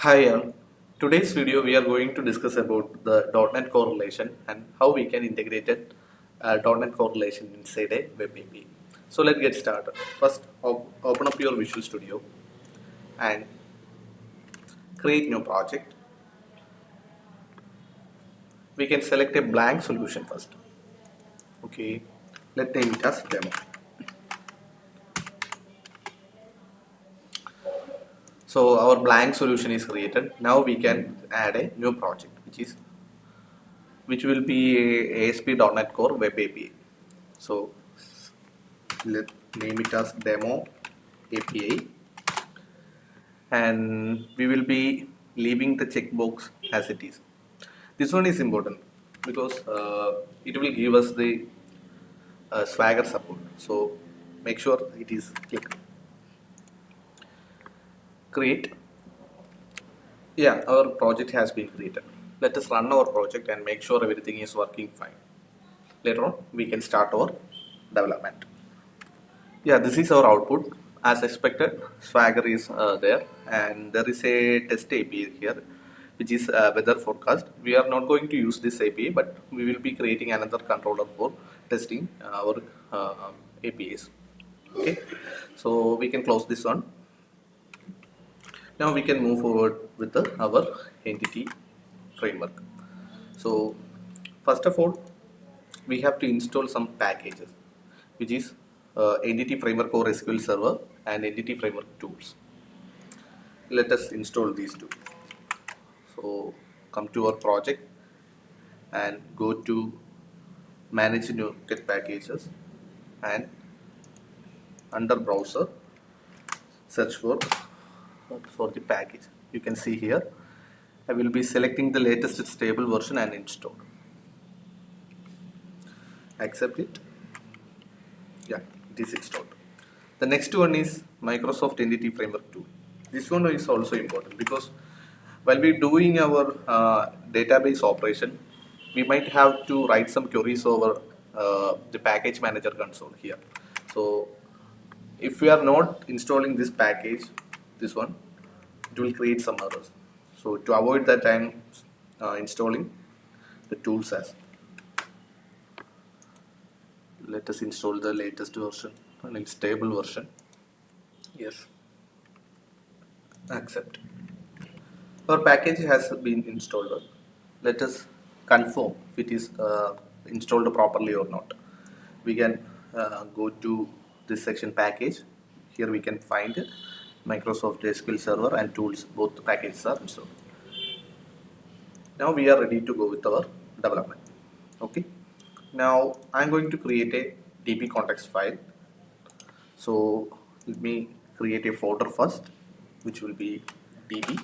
Hi all. Today's video we are going to discuss about the .NET correlation and how we can integrate it .NET correlation inside a web API. So let's get started. First, open up your Visual Studio and create new project. We can select a blank solution first. Okay, let's name it as demo. So our blank solution is created. Now we can add a new project, which will be a ASP.NET Core Web API. So let's name it as demo API, and we will be leaving the checkbox as it is. This one is important because it will give us the Swagger support. So make sure it is clicked. Create. Yeah, our project has been created. Let us run our project and make sure everything is working fine. Later on, we can start our development. Yeah, this is our output. As expected, Swagger is there, and there is a test API here, which is weather forecast. We are not going to use this API, but we will be creating another controller for testing our APIs. Okay, so we can close this one. Now we can move forward with our entity framework. So first of all, we have to install some packages, which is Entity Framework or SQL Server and Entity Framework tools. Let us install these two. So come to our project and go to Manage New Get Packages, and under Browser search for the package. You can see here I will be selecting the latest stable version and install. Accept it. Yeah, it is installed. The next one is Microsoft Entity Framework 2. This one is also important because while we're doing our database operation, we might have to write some queries over the package manager console here. So if we are not installing this package, this one, it will create some errors. So to avoid that, I am installing the tools as. Let us install the latest version and stable version. Yes. Accept. Our package has been installed. Let us confirm if it is installed properly or not. We can go to this section package. Here we can find Microsoft SQL Server and tools. Both the packages are installed. Now we are ready to go with our development. Okay. Now I'm going to create a DB context file. So let me create a folder first, which will be DB,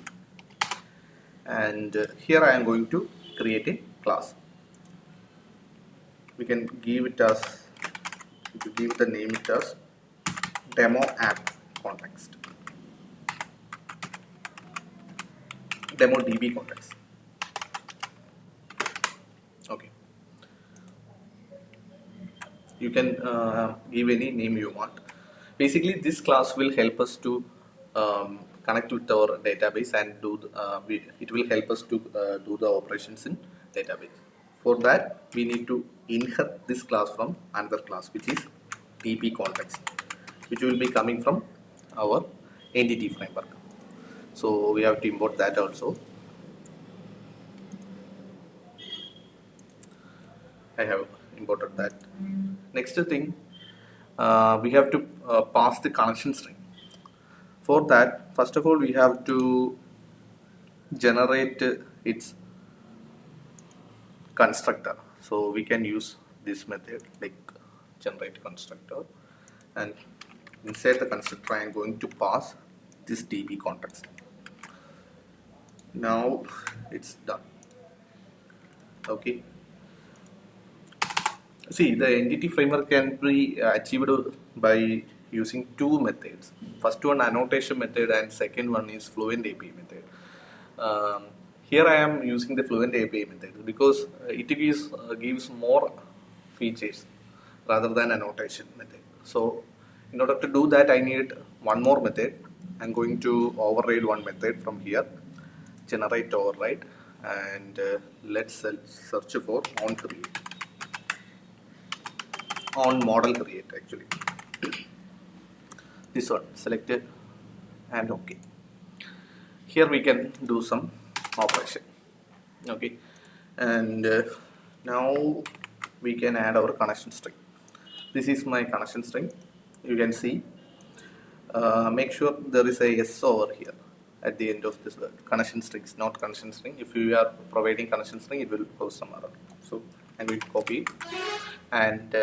and here I am going to create a class. We can give it as, to give the name it as demo app context, demo DB context. Okay. You can give any name you want. Basically, this class will help us to connect with our database and do it will help us to do the operations in database. For that, we need to inherit this class from another class, which is DB context, which will be coming from our entity framework. So we have to import that also. I have imported that. Next thing, we have to pass the connection string. For that, first of all, we have to generate its constructor. So we can use this method like generate constructor, and inside the constructor I am going to pass this DB context. Now it's done. Okay. See, the entity framework can be achieved by using two methods. First one, annotation method, and second one is fluent API method. Here I am using the fluent API method because it gives more features rather than annotation method. So in order to do that, I need one more method. I'm going to override one method from here generate override, and let's search for on create, on model create actually. This one, select it and OK. Here we can do some operation. Okay, and now we can add our connection string. This is my connection string. You can see. Make sure there is a S over here at the end of this word. Connection string is not connection string. If you are providing connection string, it will cause some error. So I'm going to copy it, and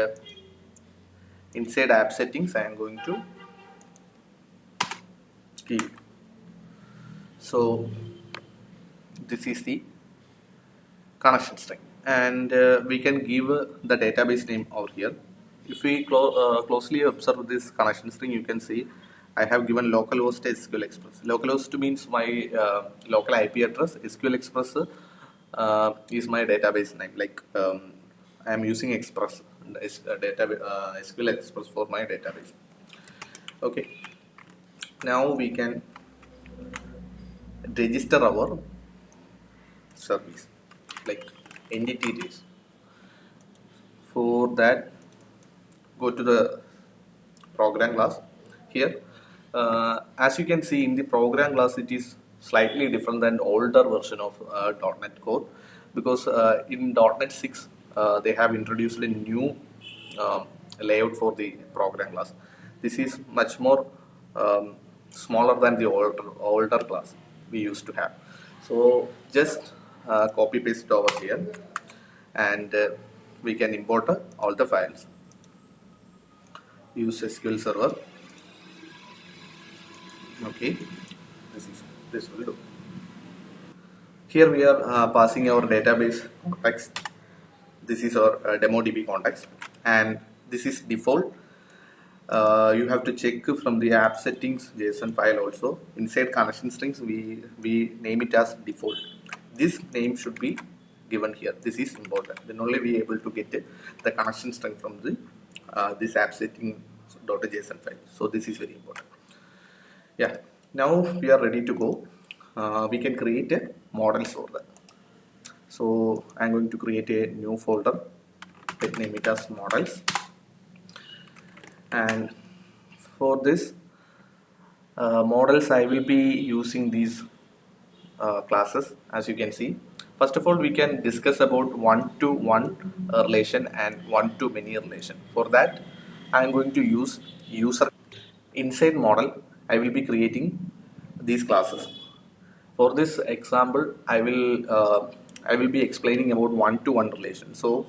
inside app settings, I am going to keep. So this is the connection string, and we can give the database name over here. If we closely observe this connection string, you can see I have given localhost SQL Express. Localhost means my local IP address. SQL Express is my database name. Like I am using Express SQL Express for my database. Okay. Now we can register our service like entity days. For that, go to the program class. Here, as you can see in the program class, it is slightly different than older version of .NET Core, because in .NET 6 they have introduced a new layout for the program class. This is much more smaller than the older class we used to have. So just copy paste it over here, and we can import all the files. Use SQL Server. Okay, this will do. Here we are passing our database context. This is our demo DB context, and this is default. You have to check from the app settings JSON file also. Inside connection strings, we name it as default. This name should be given here. This is important. Then only we able to get the connection string from the this app setting.json file. So this is very important. Yeah. Now we are ready to go. We can create a models for that. So I'm going to create a new folder. Let name it as models. And for this models, I will be using these classes. As you can see, first of all, we can discuss about one-to-one relation and one-to-many relation. For that, I am going to use user. Inside model, I will be creating these classes. For this example, I will be explaining about one-to-one relation. So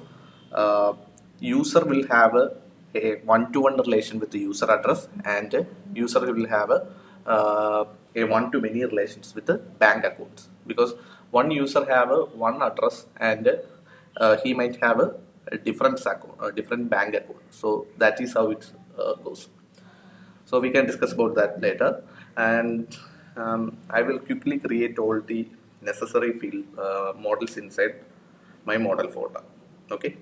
user will have a one-to-one relation with the user address, and user will have a one-to-many relations with the bank accounts, because one user have a one address, and he might have a different account, a different bank account. So that is how it goes. So we can discuss about that later, and I will quickly create all the necessary field models inside my model folder. Okay.